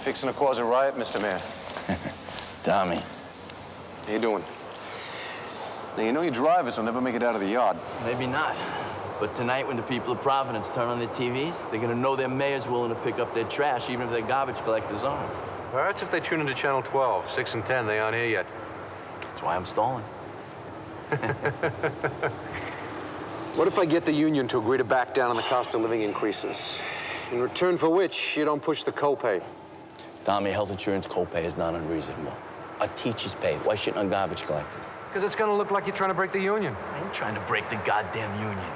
fixing to cause a riot, Mr. Mayor? Tommy. How you doing? Now, you know your drivers will never make it out of the yard. Maybe not. But tonight, when the people of Providence turn on their TVs, they're gonna know their mayor's willing to pick up their trash, even if their garbage collectors aren't. Well, that's if they tune into Channel 12, 6 and 10. They aren't here yet. That's why I'm stalling. What if I get the union to agree to back down on the cost of living increases? In return for which, you don't push the copay. Tommy, health insurance copay is not unreasonable. A teacher's pay. Why shouldn't on garbage collectors? Because it's gonna look like you're trying to break the union. I ain't trying to break the goddamn union.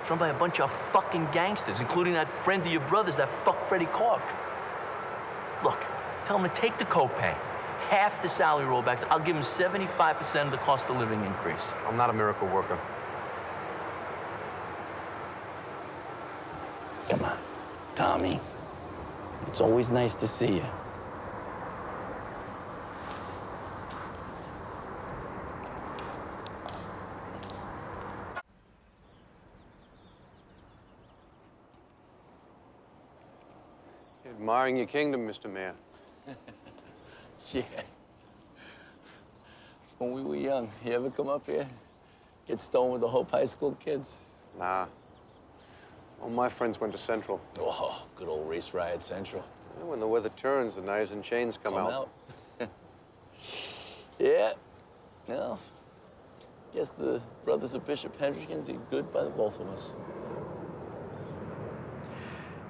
It's run by a bunch of fucking gangsters, including that friend of your brother's, that fuck Freddie Clarke. Look, tell him to take the copay, half the salary rollbacks. I'll give him 75% of the cost of living increase. I'm not a miracle worker. Come on, Tommy. It's always nice to see you. Admiring your kingdom, Mr. Mayor. Yeah. When we were young, you ever come up here? Get stoned with the Hope High School kids? Nah. All my friends went to Central. Oh, good old Race Riot Central. Yeah, when the weather turns, the knives and chains come out. Yeah. Well, guess the brothers of Bishop Hendricken did good by the both of us.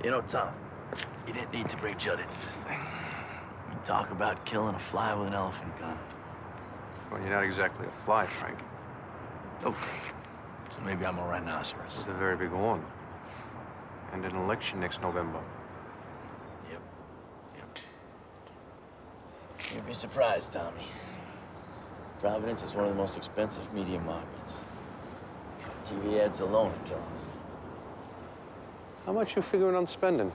You know, Tom, you didn't need to bring Judd into this thing. You talk about killing a fly with an elephant gun. Well, you're not exactly a fly, Frank. Okay. So maybe I'm a rhinoceros. It's a very big one. And an election next November. Yep. You'd be surprised, Tommy. Providence is one of the most expensive media markets. TV ads alone are killing us. How much you figuring on spending?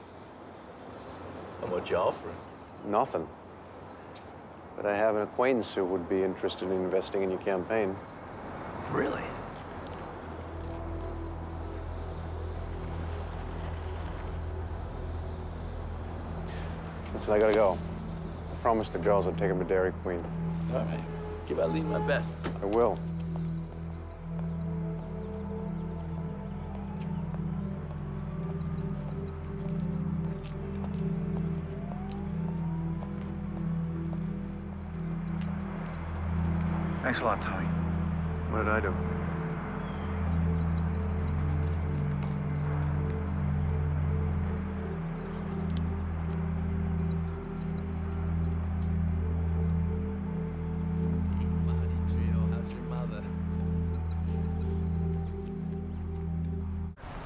How much you offering? Nothing. But I have an acquaintance who would be interested in investing in your campaign. Really? Listen, I gotta go. I promised the girls I'd take them to Dairy Queen. All right. Give Eileen my best. I will. Thanks a lot, Tommy. What did I do?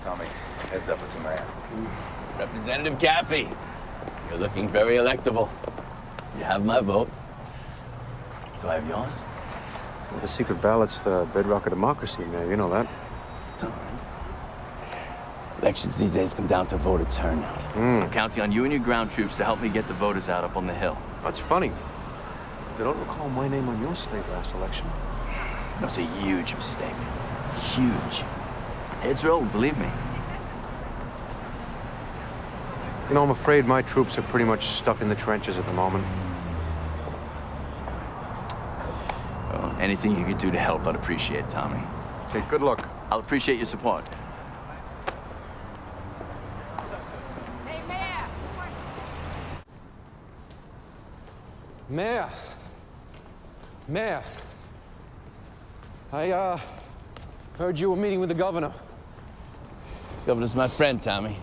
Tommy, heads up, it's a man. Representative Caffey, you're looking very electable. You have my vote. Do I have yours? Well, the secret ballot's the bedrock of democracy, man. You know that. Tom. Elections these days come down to voter turnout. I'm counting on you and your ground troops to help me get the voters out up on the Hill. That's funny. 'Cause I don't recall my name on your slate last election. That was a huge mistake. Huge. It's rolled, believe me. You know, I'm afraid my troops are pretty much stuck in the trenches at the moment. Well, anything you could do to help, I'd appreciate, Tommy. Okay, good luck. I'll appreciate your support. Hey, Mayor! Mayor! Mayor! I, heard you were meeting with the governor. Governor's my friend, Tommy.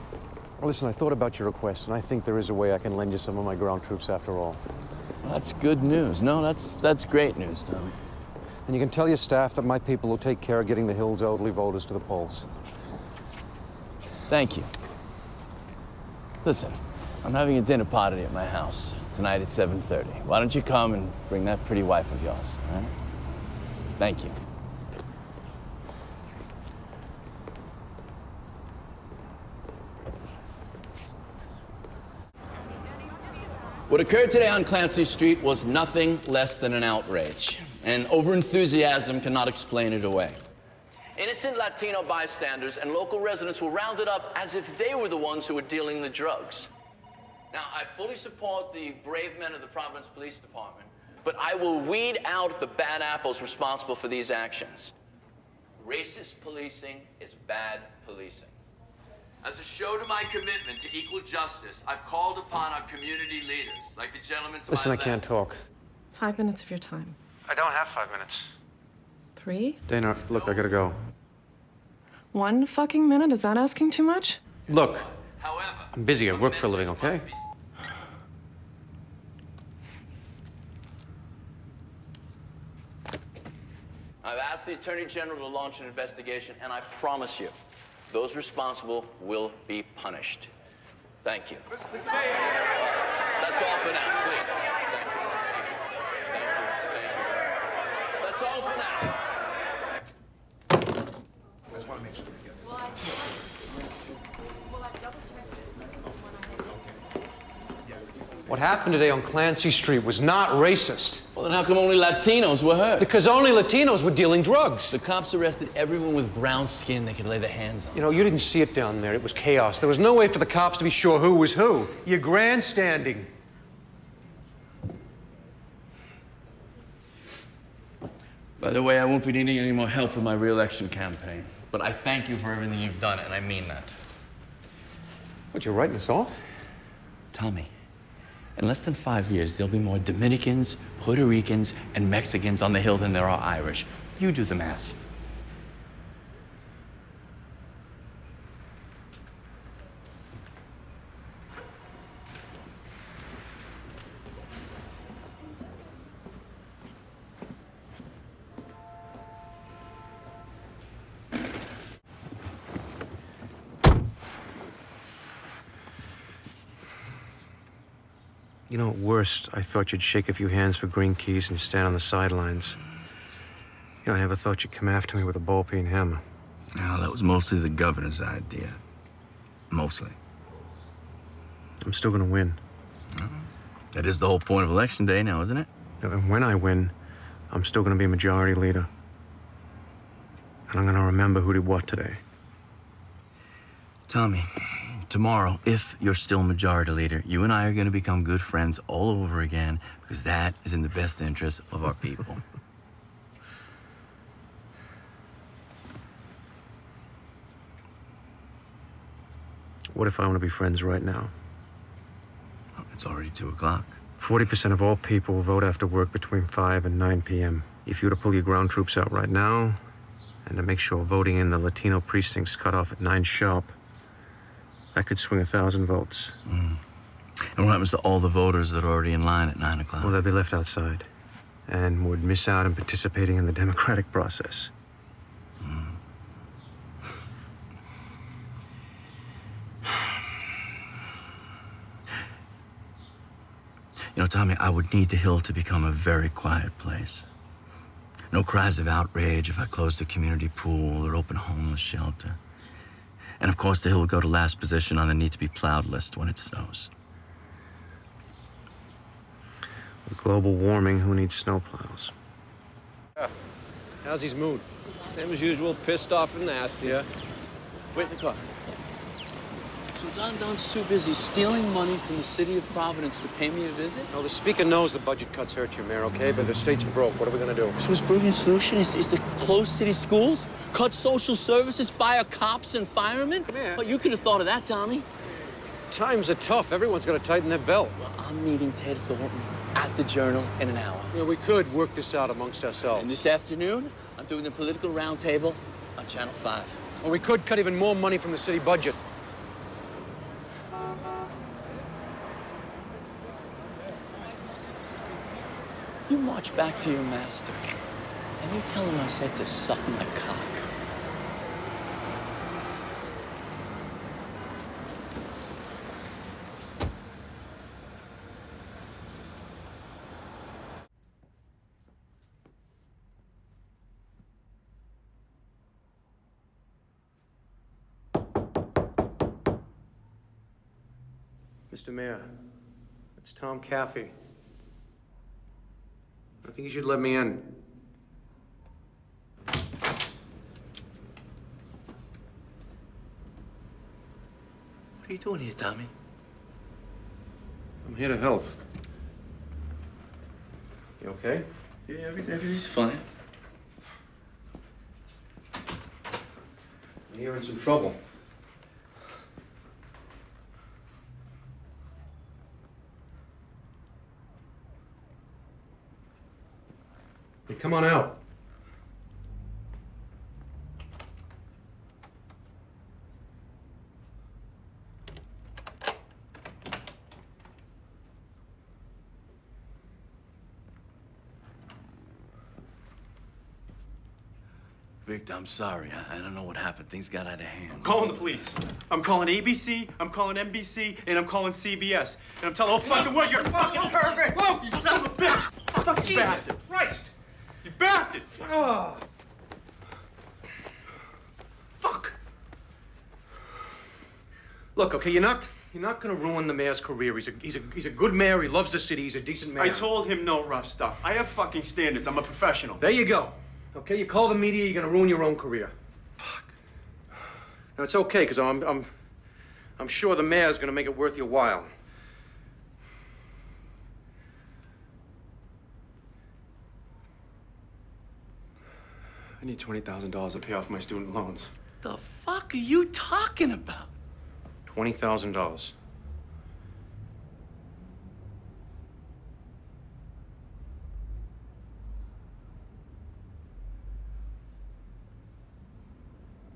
Listen, I thought about your request, and I think there is a way I can lend you some of my ground troops after all. Well, that's good news. No, that's great news, Tommy. And you can tell your staff that my people will take care of getting the Hill's elderly voters to the polls. Thank you. Listen, I'm having a dinner party at my house tonight at 7:30. Why don't you come and bring that pretty wife of yours, all right? Thank you. What occurred today on Clancy Street was nothing less than an outrage, and overenthusiasm cannot explain it away. Innocent Latino bystanders and local residents were rounded up as if they were the ones who were dealing the drugs. Now, I fully support the brave men of the Providence Police Department, but I will weed out the bad apples responsible for these actions. Racist policing is bad policing. As a show to my commitment to equal justice, I've called upon our community leaders, like the gentleman to Listen, my I can't talk. 5 minutes of your time. I don't have 5 minutes. 3? Dana, look, I gotta go. 1 fucking minute? Is that asking too much? Look, However, I'm busy. I work for a living, message okay? must be- I've asked the Attorney General to launch an investigation, and I promise you, those responsible will be punished. Thank you. That's all for now, please. Thank you. Thank you. Thank you. Thank you. That's all for now. I just want to make sure we get this. What happened today on Clancy Street was not racist. Well, then how come only Latinos were hurt? Because only Latinos were dealing drugs. The cops arrested everyone with brown skin they could lay their hands on. You know, you didn't see it down there. It was chaos. There was no way for the cops to be sure who was who. You're grandstanding. By the way, I won't be needing any more help with my re-election campaign. But I thank you for everything you've done, and I mean that. What, you're writing us off? Tommy, in less than 5 years, there'll be more Dominicans, Puerto Ricans, and Mexicans on the Hill than there are Irish. You do the math. You know, at worst, I thought you'd shake a few hands for green keys and stand on the sidelines. You know, I never thought you'd come after me with a ball-peen hammer. Now, that was mostly the governor's idea. Mostly. I'm still gonna win. That is the whole point of election day now, isn't it? And when I win, I'm still gonna be majority leader. And I'm gonna remember who did what today. Tommy, tomorrow, if you're still majority leader, you and I are going to become good friends all over again because that is in the best interest of our people. What if I want to be friends right now? Well, it's already 2 o'clock. 40% of all people will vote after work between 5 and 9 p.m. If you were to pull your ground troops out right now, and to make sure voting in the Latino precincts cut off at 9 sharp, that could swing 1,000 votes. And what happens to all the voters that are already in line at 9 o'clock? Well, they'd be left outside and would miss out on participating in the democratic process. You know, Tommy, I would need the Hill to become a very quiet place. No cries of outrage if I closed a community pool or open a homeless shelter. And of course, the Hill would go to last position on the need-to-be-plowed list when it snows. With global warming, who needs snowplows? How's his mood? Same as usual, pissed off and nasty. Yeah? Wait in the car. So Don's too busy stealing money from the city of Providence to pay me a visit? Well, the speaker knows the budget cuts hurt you, Mayor, okay? But the state's broke. What are we gonna do? So his brilliant solution is to close city schools, cut social services, fire cops and firemen? Yeah. Well, you could have thought of that, Tommy. Times are tough. Everyone's gonna tighten their belt. Well, I'm meeting Ted Thornton at the Journal in an hour. You know, we could work this out amongst ourselves. And this afternoon, I'm doing the political roundtable on Channel 5. Or we could cut even more money from the city budget. You march back to your master, and you tell him I said to suck my cock. Mr. Mayor, it's Tom Caffey. I think you should let me in. What are you doing here, Tommy? I'm here to help. You okay? Yeah, everything's fine. You're in some trouble. Hey, come on out. Victor, I'm sorry. I don't know what happened. Things got out of hand. I'm calling the police. I'm calling ABC, I'm calling NBC, and I'm calling CBS. And I'm telling the whole fucking world you're a fucking pervert! Whoa, you son of a bitch! Fucking bastard! Christ! You bastard! Oh. Fuck! Look, okay, you're not gonna ruin the mayor's career. He's a good mayor. He loves the city. He's a decent mayor. I told him no rough stuff. I have fucking standards. I'm a professional. There you go. Okay, you call the media, you're gonna ruin your own career. Fuck. No, it's okay, because I'm sure the mayor's gonna make it worth your while. I need $20,000 to pay off my student loans. The fuck are you talking about? $20,000.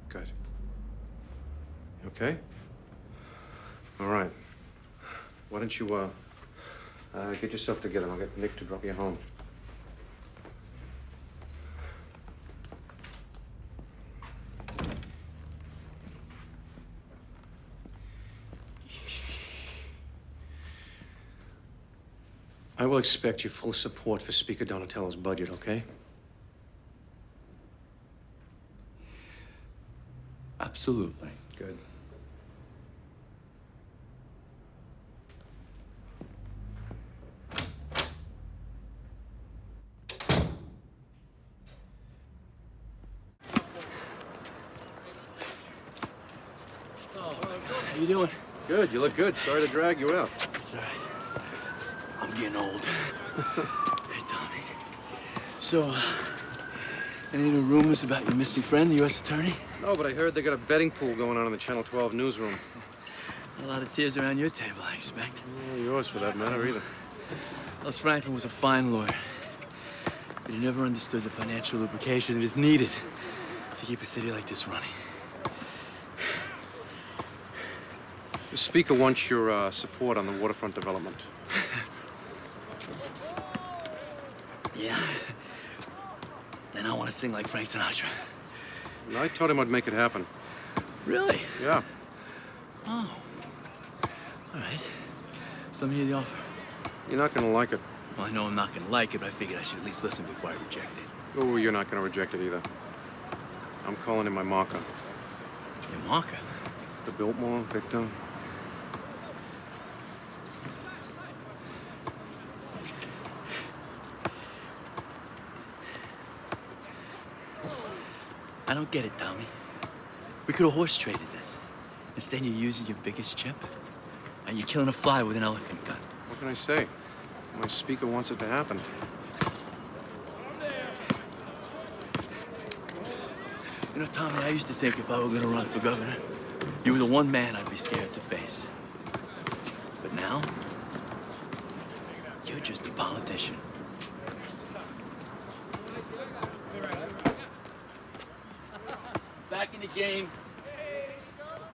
Good. You okay? All right. Why don't you, get yourself together and I'll get Nick to drop you home. I will expect your full support for Speaker Donatello's budget, okay? Absolutely. Good. How you doing? Good, you look good. Sorry to drag you out. That's all right. I'm getting old. Hey, Tommy. So, any new rumors about your missing friend, the U.S. attorney? No, but I heard they got a betting pool going on in the Channel 12 newsroom. A lot of tears around your table, I expect. Yeah, yours, for that matter, either. Els Franklin was a fine lawyer, but he never understood the financial lubrication that is needed to keep a city like this running. The Speaker wants your support on the waterfront development. Yeah. Then I want to sing like Frank Sinatra. And I told him I'd make it happen. Really? Yeah. Oh. All right. So let me hear the offer. You're not gonna like it. Well, I know I'm not going to like it, but I figured I should at least listen before I reject it. Oh, you're not gonna reject it either. I'm calling him my marker. Your marker? The Biltmore, Victor. I don't get it, Tommy. We could have horse traded this. Instead, you're using your biggest chip, and you're killing a fly with an elephant gun. What can I say? My Speaker wants it to happen. You know, Tommy, I used to think if I were going to run for governor, you were the one man I'd be scared to face. But now, you're just a politician. Back in the game.